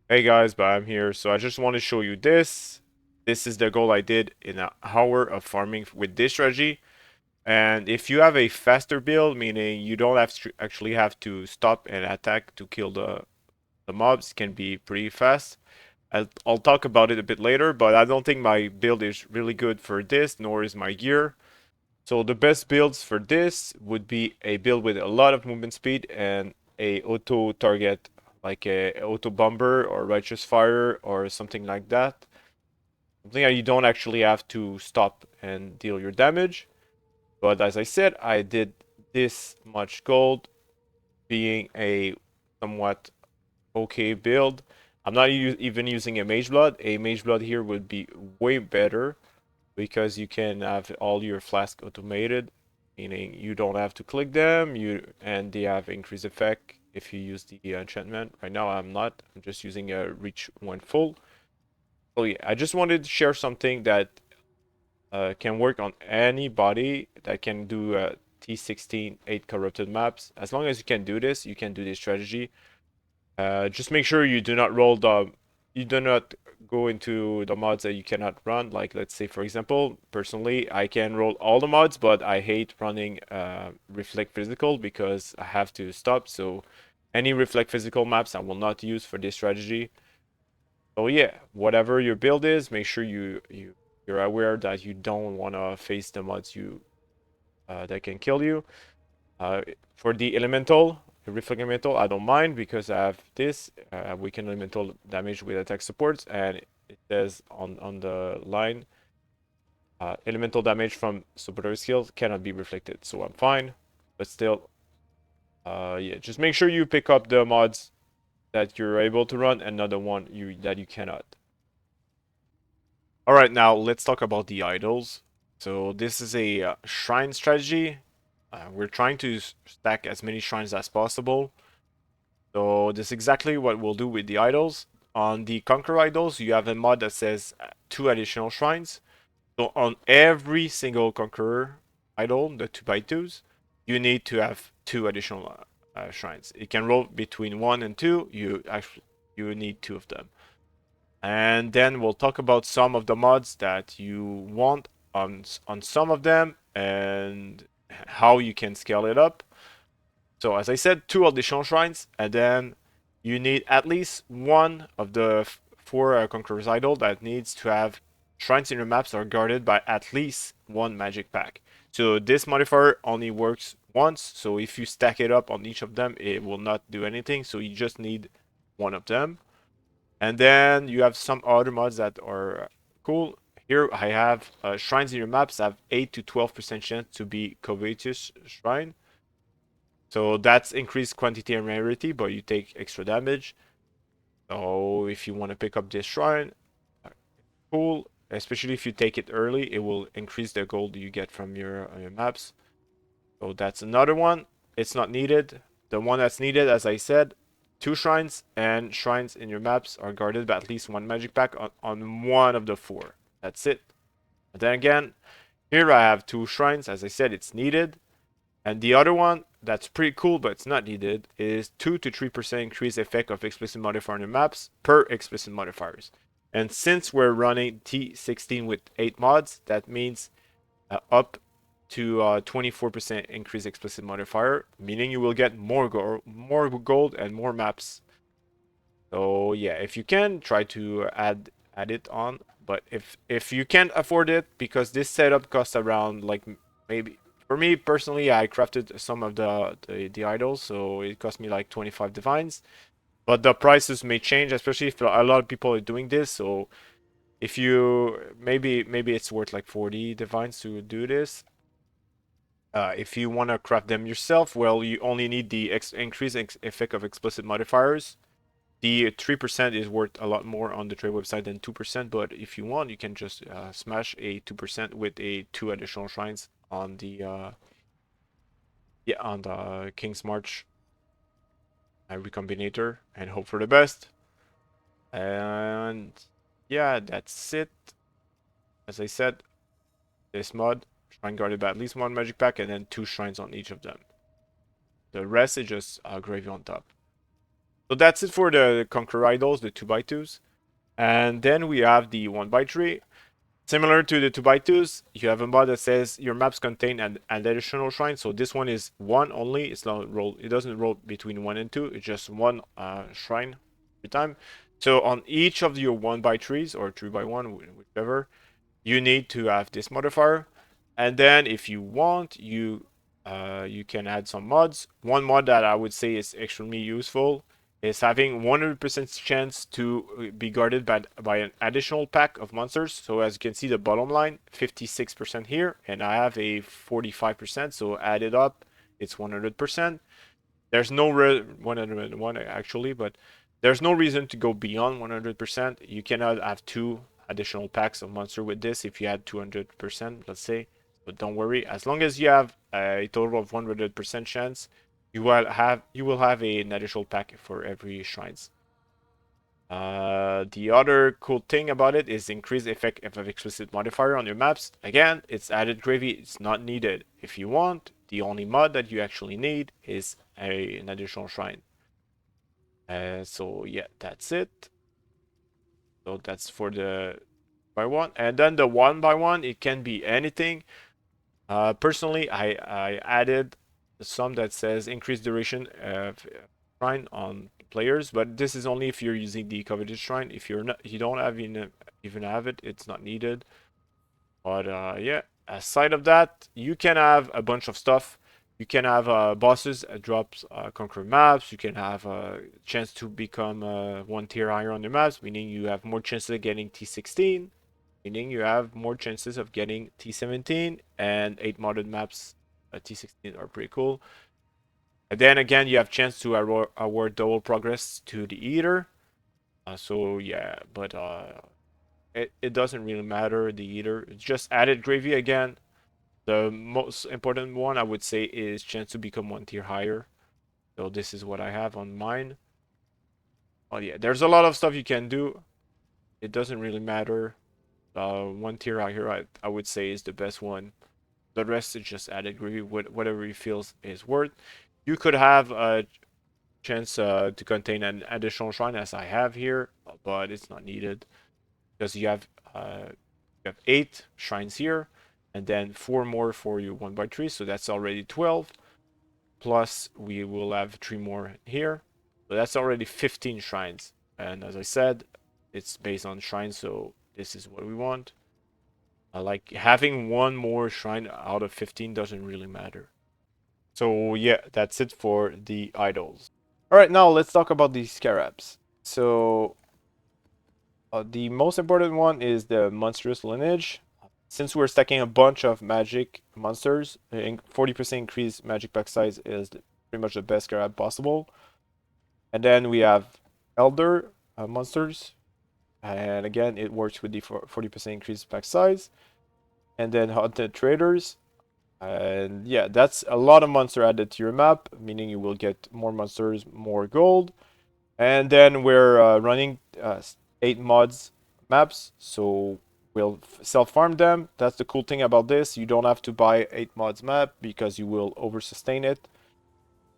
Hey guys, Bam here. So I just want to show you this. This is the goal I did in an hour of farming with this strategy. And if you have a faster build, meaning you don't have to actually have to stop and attack to kill the mobs, can be pretty fast. I'll talk about it a bit later, but I don't think my build is really good for this, nor is my gear. So the best builds for this would be a build with a lot of movement speed and a auto target like a auto bomber or righteous fire or something like that. Something that you don't actually have to stop and deal your damage. But as I said, I did this much gold being a somewhat okay build. I'm not even using a mage blood. A mage blood here would be way better because you can have all your flask automated, meaning you don't have to click them. And they have increased effect if you use the enchantment. Right now, I'm not. I'm just using a reach when full. So yeah, I just wanted to share something that can work on anybody that can do T16 8 corrupted maps. As long as you can do this, you can do this strategy. Just make sure you do not roll the, you do not go into the mods that you cannot run. Like let's say for example, personally, I can roll all the mods, but I hate running Reflect Physical because I have to stop. So any Reflect Physical maps I will not use for this strategy. So yeah, whatever your build is, make sure you're aware that you don't want to face the mods you that can kill you. Uh, for the elemental, the reflect elemental, I don't mind because I have this. We can elemental damage with attack supports, and it says on the line, elemental damage from supporter skills cannot be reflected, so I'm fine. But still, yeah, just make sure you pick up the mods that you're able to run, and not the one you cannot. All right, now let's talk about the idols. So this is a shrine strategy. We're trying to stack as many shrines as possible. So this is exactly what we'll do with the idols. On the Conquer idols, you have a mod that says 2 additional shrines. So on every single Conqueror idol, the 2x2s, you need to have 2 additional shrines. It can roll between 1 and 2. You need 2 of them. And then we'll talk about some of the mods that you want on some of them and how you can scale it up. So as I said, 2 additional shrines, and then you need at least one of the 4 Conqueror's Idol that needs to have shrines in your maps that are guarded by at least one magic pack. So this modifier only works once, so if you stack it up on each of them, it will not do anything, so you just need one of them. And then you have some other mods that are cool. Here I have shrines in your maps have 8 to 12% chance to be covetous shrine. So that's increased quantity and rarity, but you take extra damage. So if you want to pick up this shrine, cool. Especially if you take it early, it will increase the gold you get from your maps. So that's another one. It's not needed. The one that's needed, as I said, 2 shrines, and shrines in your maps are guarded by at least one magic pack on one of the 4. That's it. But then again, here I have 2 shrines. As I said, it's needed. And the other one that's pretty cool, but it's not needed, is 2 to 3% increase effect of explicit modifier on your maps per explicit modifiers. And since we're running T16 with 8 mods, that means up to 24% increase explicit modifier, meaning you will get more gold and more maps. So yeah, if you can, try to add it on. But if you can't afford it, because this setup costs around like maybe for me personally, I crafted some of the idols, so it cost me like 25 divines. But the prices may change, especially if a lot of people are doing this. So if you maybe it's worth like 40 divines to do this. If you want to craft them yourself, well, you only need the increased effect of explicit modifiers. The 3% is worth a lot more on the trade website than 2%, but if you want, you can just smash a 2% with a 2 additional shrines on the on the King's March Recombinator and hope for the best. And yeah, that's it. As I said, this mod, shrine guarded by at least one magic pack, and then 2 shrines on each of them. The rest is just gravy on top. So that's it for the Conquer Idols, the 2x2s. And then we have the 1x3. Similar to the 2x2s, you have a mod that says your maps contain an additional shrine. So this one is one only. It's not roll. It doesn't roll between 1 and 2. It's just one shrine every time. So on each of your 1x3s or 3x1, whichever, you need to have this modifier. And then if you want, you can add some mods. One mod that I would say is extremely useful is having 100% chance to be guarded by an additional pack of monsters. So as you can see, the bottom line, 56% here, and I have a 45%. So add it up, it's 100%. There's no 101 actually, but there's no reason to go beyond 100%. You cannot have two additional packs of monster with this if you had 200%, let's say. But don't worry, as long as you have a total of 100% chance, you will have an additional pack for every shrines. The other cool thing about it is increased effect of explicit modifier on your maps. Again, it's added gravy. It's not needed. If you want, the only mod that you actually need is an additional shrine. So yeah, that's it. So that's for the by one, and then the 1x1, it can be anything. Personally, I added some that says increased duration of shrine on players, but this is only if you're using the coveted shrine. If you're not, you don't have even have it, it's not needed. But yeah, aside of that, you can have a bunch of stuff. You can have bosses drops conquer maps. You can have a chance to become one tier higher on the maps, meaning you have more chances of getting T16, meaning you have more chances of getting T17, and 8 modded maps T16 are pretty cool. And then again, you have chance to award double progress to the Eater. So yeah, but it doesn't really matter, the Eater. It's just added gravy again. The most important one I would say is chance to become one tier higher. So this is what I have on mine. Oh yeah, there's a lot of stuff you can do. It doesn't really matter. One tier higher I would say is the best one. The rest is just added gravy, whatever you feels is worth. You could have a chance to contain an additional shrine as I have here, but it's not needed because you have 8 shrines here, and then 4 more for your 1x3, so that's already 12. Plus, we will have 3 more here, so that's already 15 shrines. And as I said, it's based on shrines, so this is what we want. Like having one more shrine out of 15 doesn't really matter. So yeah, that's it for the idols. All right, now let's talk about the scarabs. So the most important one is the monstrous lineage. Since we're stacking a bunch of magic monsters, 40% increased magic pack size is pretty much the best scarab possible. And then we have elder monsters, and again it works with the 40% increased pack size. And then hunted traders, and yeah, that's a lot of monster added to your map, meaning you will get more monsters, more gold. And then we're running 8 mods maps, so we'll self-farm them. That's the cool thing about this. You don't have to buy 8 mods map because you will over-sustain it.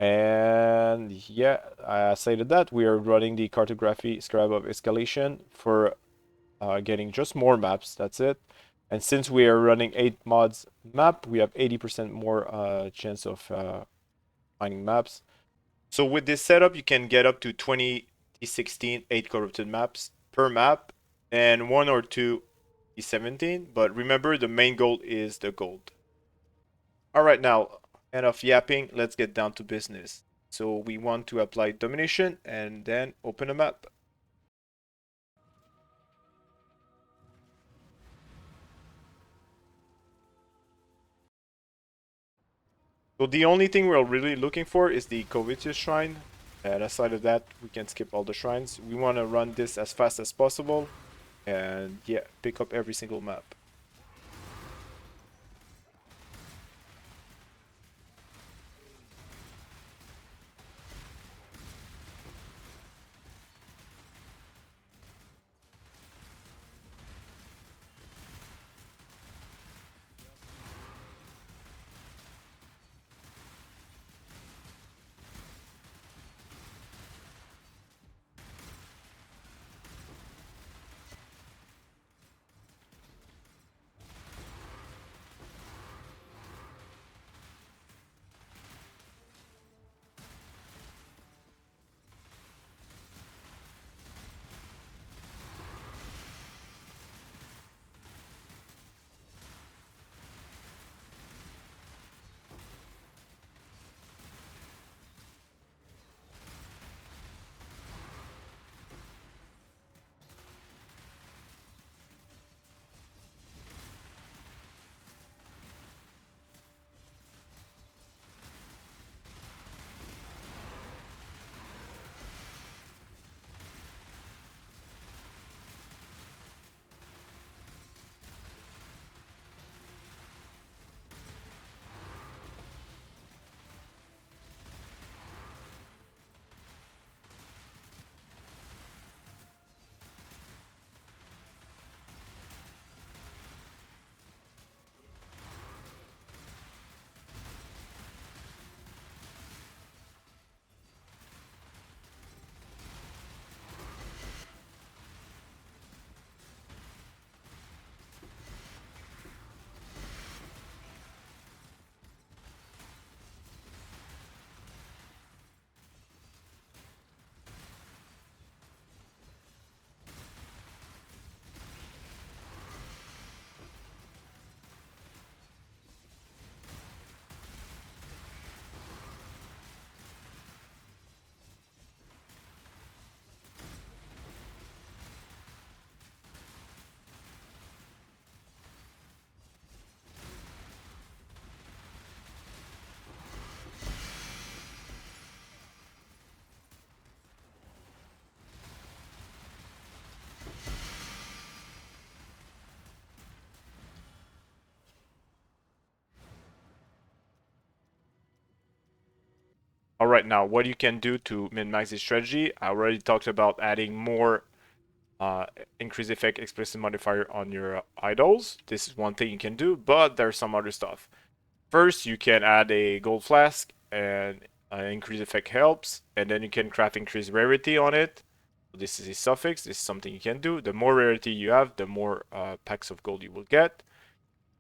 And yeah, aside of that, we are running the cartography scarab of escalation for getting just more maps. That's it. And since we are running 8 mods map, we have 80% more chance of finding maps. So with this setup, you can get up to 20 T16 8 corrupted maps per map and 1 or 2 T17. But remember, the main goal is the gold. Alright, now, enough yapping, let's get down to business. So we want to apply domination and then open a map. So the only thing we're really looking for is the covetous shrine. And aside of that, we can skip all the shrines. We want to run this as fast as possible. And yeah, pick up every single map. All right, now what you can do to min-max this strategy, I already talked about adding more uh, increase effect explicit modifier on your idols. This is one thing you can do, but there's some other stuff. First, you can add a gold flask and increase effect helps, and then you can craft increase rarity on it. This is a suffix. This is something you can do. The more rarity you have, the more packs of gold you will get.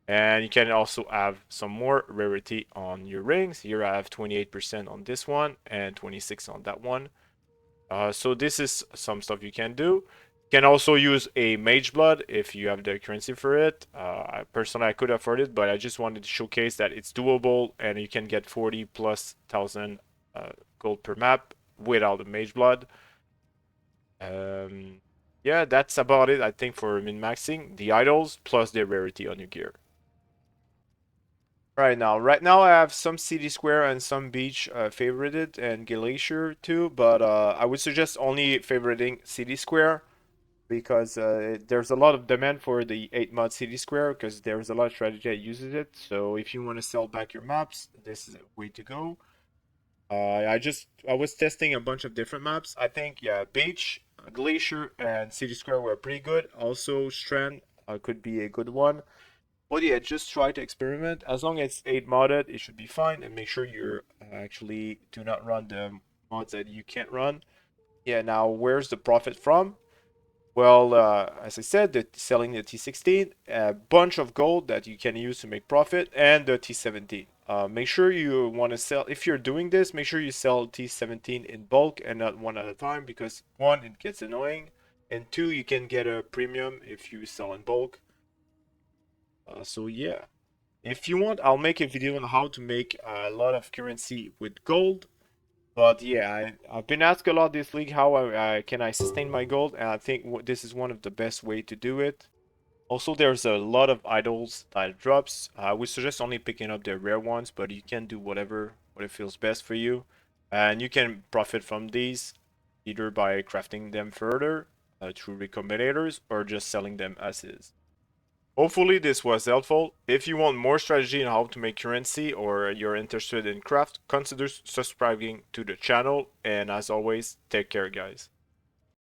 And you can also have some more rarity on your rings. Here I have 28% on this one and 26 on that one. So this is some stuff you can do. You can also use a mage blood if you have the currency for it. Personally, I could afford it, but I just wanted to showcase that it's doable and you can get 40 plus thousand gold per map without the mage blood. Um, yeah, that's about it, I think, for min-maxing the idols plus the rarity on your gear. Right now I have some city square and some beach favorited and glacier too, but I would suggest only favoriting city square because there's a lot of demand for the 8 mod city square because there's a lot of strategy that uses it. So if you want to sell back your maps, this is a way to go. I was testing a bunch of different maps. I think yeah, beach, glacier, and city square were pretty good. Also, strand could be a good one. But yeah, just try to experiment. As long as it's 8 modded, it should be fine. And make sure you actually do not run the mods that you can't run. Yeah, now where's the profit from? Well, as I said, selling the T16, a bunch of gold that you can use to make profit, and the T17. Make sure you want to sell, if you're doing this, make sure you sell T17 in bulk and not one at a time because one, it gets annoying, and two, you can get a premium if you sell in bulk. So yeah. If you want, I'll make a video on how to make a lot of currency with gold. But yeah, I've been asked a lot this week how can I sustain my gold, and I think this is one of the best way to do it. Also, there's a lot of idols that drops. I would suggest only picking up the rare ones, but you can do what it feels best for you, and you can profit from these either by crafting them further through recombinators or just selling them as is. Hopefully this was helpful. If you want more strategy on how to make currency or you're interested in craft, consider subscribing to the channel. And as always, take care guys.